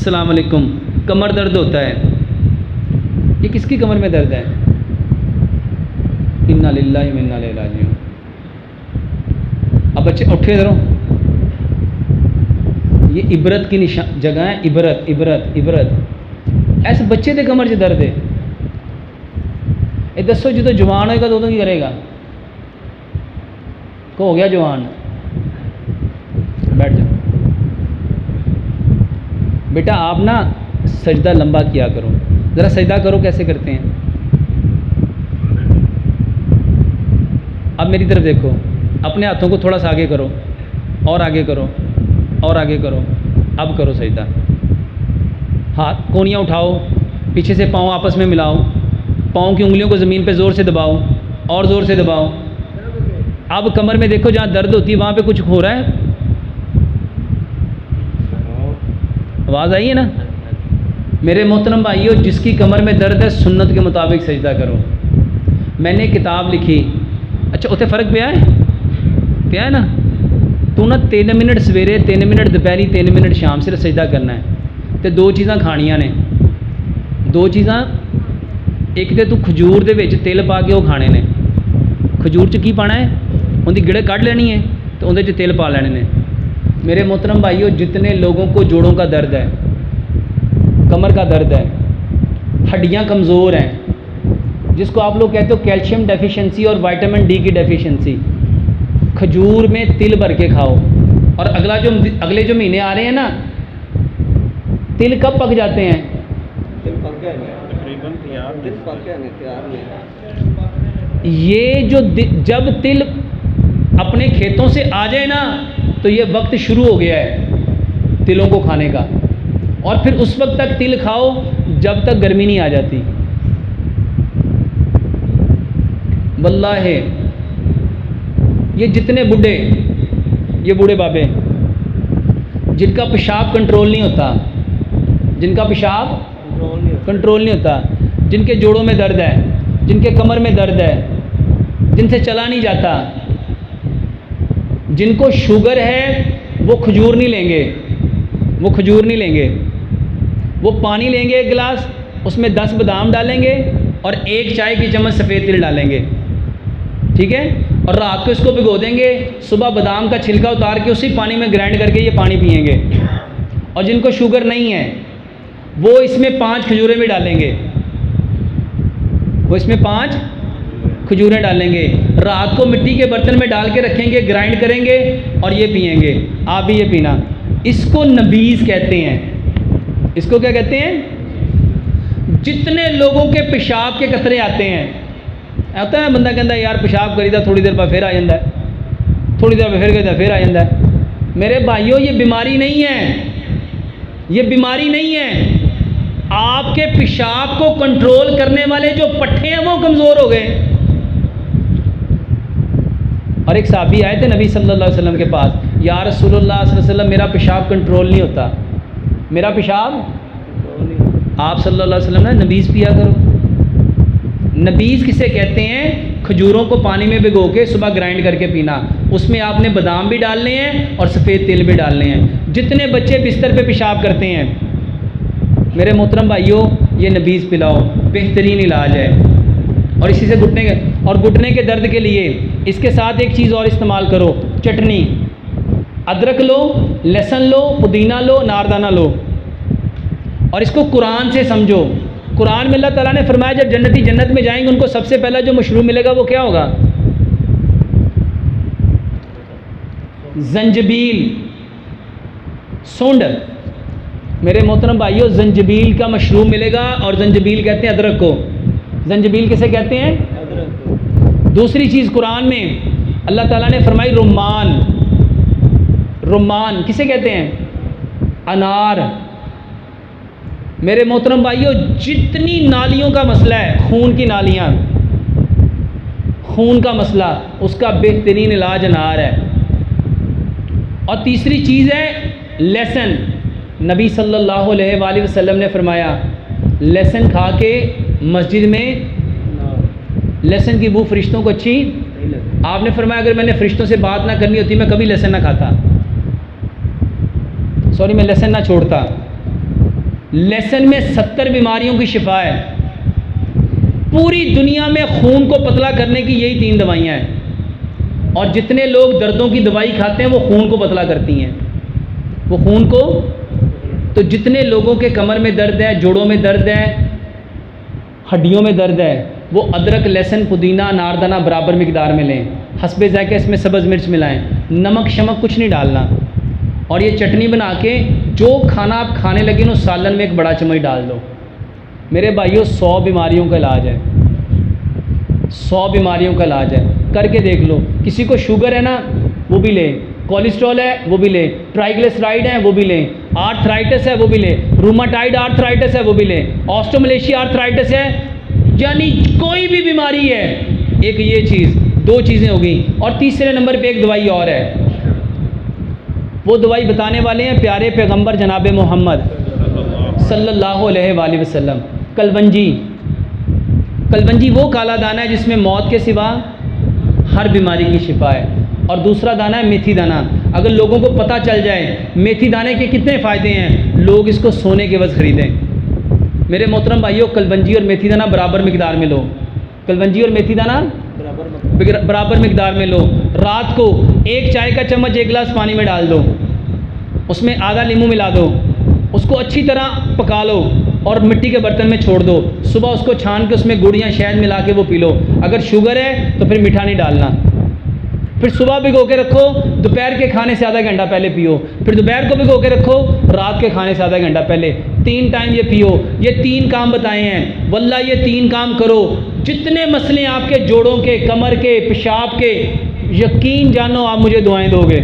अस्सलाम वालेकुम, कमर दर्द होता है, ये किसकी कमर में दर्द है? इन्ना लिल्लाहि व इन्ना इलैहि राजिऊन। अब बच्चे उठे इधरों, ये इबरत की जगह है, इबरत इबरत इबरत। ऐसे बच्चे के कमर से दर्द है, ये दसो जो तो जवान होगा तो की करेगा? को हो गया जवान, बैठ जाओ बेटा। आप ना सजदा लंबा किया करो, ज़रा सजदा करो, कैसे करते हैं? अब मेरी तरफ देखो, अपने हाथों को थोड़ा सा आगे करो, और आगे करो, और आगे करो। अब करो सजदा, हाथ कोहनियाँ उठाओ, पीछे से पाँव आपस में मिलाओ, पाँव की उंगलियों को ज़मीन पे ज़ोर से दबाओ, और ज़ोर से दबाओ। अब कमर में देखो, जहाँ दर्द होती है वहाँ पे कुछ हो रहा है? आवाज़ आई है ना? मेरे मोहतरम भाइयों, जिसकी कमर में दर्द है सुन्नत के मुताबिक सजदा करो। मैंने किताब लिखी, अच्छा उत्थे फ़र्क पिया है ना? तू ना 3 मिनट सवेरे, 3 मिनट दोपहरी, 3 मिनट शाम सिर्फ सजदा करना है। तो 2 चीज़ां खानियां ने, 2 चीज़ां, एक तो तू खजूर दे विच तिल पा के वो खाने ने। खजूर च की पाना है? उनकी गिड़े कढ़ लेनी है तो उनके च तिल पा लेने ने। मेरे मोहतरम भाइयों, जितने लोगों को जोड़ों का दर्द है, कमर का दर्द है, हड्डियां कमज़ोर हैं, जिसको आप लोग कहते हो कैल्शियम डेफिशिएंसी और विटामिन डी की डेफिशिएंसी, खजूर में तिल भर के खाओ। और अगले जो महीने आ रहे हैं ना, तिल कब पक जाते हैं? तिल पक गए तकरीबन तैयार। ये जो जब तिल अपने खेतों से आ जाए ना, तो ये वक्त शुरू हो गया है तिलों को खाने का। और फिर उस वक्त तक तिल खाओ जब तक गर्मी नहीं आ जाती। वल्लाहि ये जितने बुढ़े, ये बूढ़े बाबे जिनका पेशाब कंट्रोल नहीं होता, जिनका पेशाब कंट्रोल नहीं होता, जिनके जोड़ों में दर्द है, जिनके कमर में दर्द है, जिनसे चला नहीं जाता, जिनको शुगर है, वो खजूर नहीं लेंगे, वो खजूर नहीं लेंगे। वो पानी लेंगे 1 गिलास, उसमें 10 बादाम डालेंगे और 1 चाय की चम्मच सफ़ेद तिल डालेंगे, ठीक है? और रात को इसको भिगो देंगे, सुबह बादाम का छिलका उतार के उसी पानी में ग्राइंड करके ये पानी पिएंगे। और जिनको शुगर नहीं है वो इसमें 5 खजूरें भी डालेंगे, वो इसमें 5 खजूरें डालेंगे। रात को मिट्टी के बर्तन में डाल के रखेंगे, ग्राइंड करेंगे और ये पिएंगे। आप भी ये पीना। इसको नबीज़ कहते हैं। इसको क्या कहते हैं? जितने लोगों के पेशाब के कतरे आते हैं, आता है बंदा कहता है यार पेशाब करीदा, थोड़ी देर बाद फिर आ जाता है, थोड़ी देर बाद फिर कहता फिर आ जाता है। मेरे भाइयों, ये बीमारी नहीं है, ये बीमारी नहीं है। आपके पेशाब को कंट्रोल करने वाले जो पट्टे हैं वो कमज़ोर हो गए। और एक साहबी आए थे नबी सल्लल्लाहु अलैहि वसल्लम के पास, या रसूलुल्लाह सल्लल्लाहु अलैहि वसल्लम, मेरा पेशाब कंट्रोल नहीं होता, मेरा पेशाब। आप सल्लल्लाहु अलैहि वसल्लम ने नबीज़ पिया करो। नबीज़ किसे कहते हैं? खजूरों को पानी में भिगो के सुबह ग्राइंड करके पीना। उसमें आपने बादाम भी डालने हैं और सफ़ेद तिल भी डालने हैं। जितने बच्चे बिस्तर पे पेशाब करते हैं, मेरे मोहतरम भाइयों, ये नबीज़ पिलाओ, बेहतरीन इलाज है। और इसी से घुटने के दर्द के लिए इसके साथ एक चीज़ और इस्तेमाल करो, चटनी। अदरक लो, लहसुन लो, पुदीना लो, नारदाना लो, और इसको कुरान से समझो। कुरान में अल्लाह ताला ने फरमाया जब जन्नती जन्नत में जाएंगे उनको सबसे पहला जो मशरूब मिलेगा वो क्या होगा? जंजबील, सूंड। मेरे मोहतरम भाइयों, जंजबील का मशरूब मिलेगा। और जंजबील कहते हैं अदरक को। जंजबील किसे कहते हैं? अदरक। दूसरी चीज़ कुरान में अल्लाह ताला ने फरमाई रुम्मान। रुम्मान किसे कहते हैं? अनार। मेरे मोहतरम भाइयों, जितनी नालियों का मसला है, खून की नालियाँ, खून का मसला, उसका बेहतरीन इलाज अनार है। और तीसरी चीज़ है लहसुन। नबी सल्लल्लाहु अलैहि वसल्लम ने फरमाया लहसुन खा के मस्जिद में, लहसुन की बू फरिश्तों को अच्छी। आपने फरमाया अगर मैंने फरिश्तों से बात ना करनी होती मैं कभी लहसुन ना खाता, सॉरी मैं लहसुन ना छोड़ता। लहसुन में 70 बीमारियों की शिफा है। पूरी दुनिया में खून को पतला करने की यही 3 दवाइयाँ हैं, और जितने लोग दर्दों की दवाई खाते हैं वो खून को पतला करती हैं। वो खून को, तो जितने लोगों के कमर में दर्द है, जोड़ों में दर्द है, हड्डियों में दर्द है, वो अदरक, लहसुन, पुदीना, अनारदाना बराबर मिकदार में लें। हस्बे ज़ायक़ा इसमें सब्ज़ मिर्च मिलाएं, नमक शमक कुछ नहीं डालना। और ये चटनी बना के जो खाना आप खाने लगे ना, उस सालन में 1 बड़ा चम्मच डाल दो। मेरे भाइयों, 100 बीमारियों का इलाज है, 100 बीमारियों का इलाज है, करके देख लो। किसी को शुगर है ना, वो भी लें, कोलेस्ट्रॉल है वो भी लें, ट्राइग्लिसराइड है वो भी लें, आर्थराइटिस है वो भी लें, रूमाटाइड आर्थराइटिस है वो भी लें, ऑस्टोमलेशिया आर्थराइटिस है, यानी कोई भी बीमारी है। एक ये चीज़, 2 चीज़ें हो गई। और तीसरे नंबर पे एक दवाई और है, वो दवाई बताने वाले हैं प्यारे पैगंबर जनाब मोहम्मद सल्लल्लाहु अलैहि वसल्लम। कलवंजी। कलवंजी वो काला दाना है जिसमें मौत के सिवा हर बीमारी की शिफा है। और दूसरा दाना है मेथी दाना। अगर लोगों को पता चल जाए मेथी दाने के कितने फ़ायदे हैं, लोग इसको सोने के वक्त ख़रीदें। मेरे मोहतरम भाइयों, कलवंजी और मेथी दाना बराबर मिकदार में लो। कलवंजी और मेथी दाना बराबर मिकदार में लो। रात को 1 चाय का चम्मच 1 गिलास पानी में डाल दो, उसमें आधा नींबू मिला दो, उसको अच्छी तरह पका लो और मिट्टी के बर्तन में छोड़ दो। सुबह उसको छान के उसमें गुड़ या शहद मिला के वो पी लो। अगर शुगर है तो फिर मीठा नहीं डालना। फिर सुबह भिगो के रखो, दोपहर के खाने से आधा घंटा पहले पियो। फिर दोपहर को भिगो के रखो, रात के खाने से आधा घंटा पहले। 3 टाइम ये पियो। ये 3 काम बताए हैं, वल्लाह ये 3 काम करो, जितने मसले आपके जोड़ों के, कमर के, पेशाब के, यकीन जानो आप मुझे दुआएं दोगे।